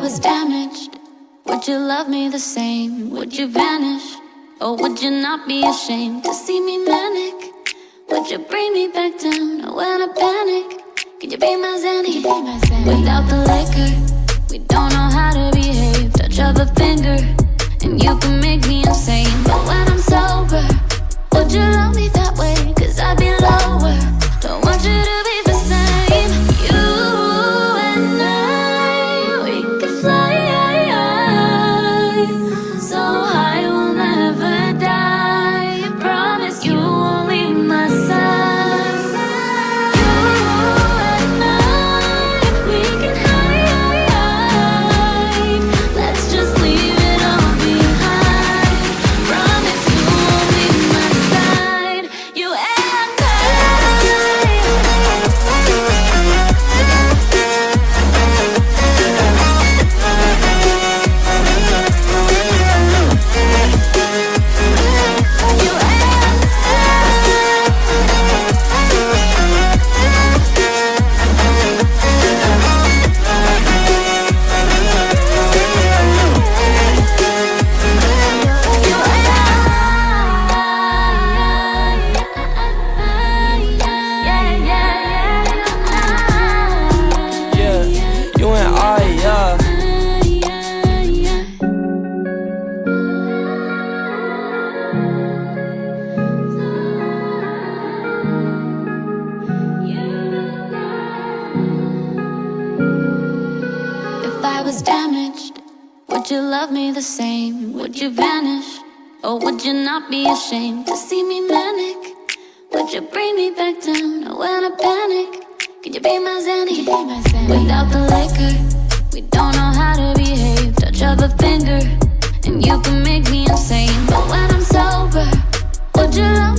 was damaged, would you love me the same? Would you vanish, or would you not be ashamed to see me manic? Would you bring me back down when I panic? Could you be my Zanny? Without the liquor, we don't know how to behave. Touch of a finger, and you can make me insane. But when I'm sober, would you love me that way? Cause I'd be lower. Don't want you to be the same. You and I, we could fly so high we'll never die. I promise you won't leave my side. You and I, we can hide. Let's just leave it all behind. Promise you won't leave my side. You and damaged, would you love me the same? Would you vanish, or would you not be ashamed to see me manic? Would you bring me back down when I panic? Could you be my Zanny? Without the liquor, we don't know how to behave. Touch of a finger, and you can make me insane. But when I'm sober, would you love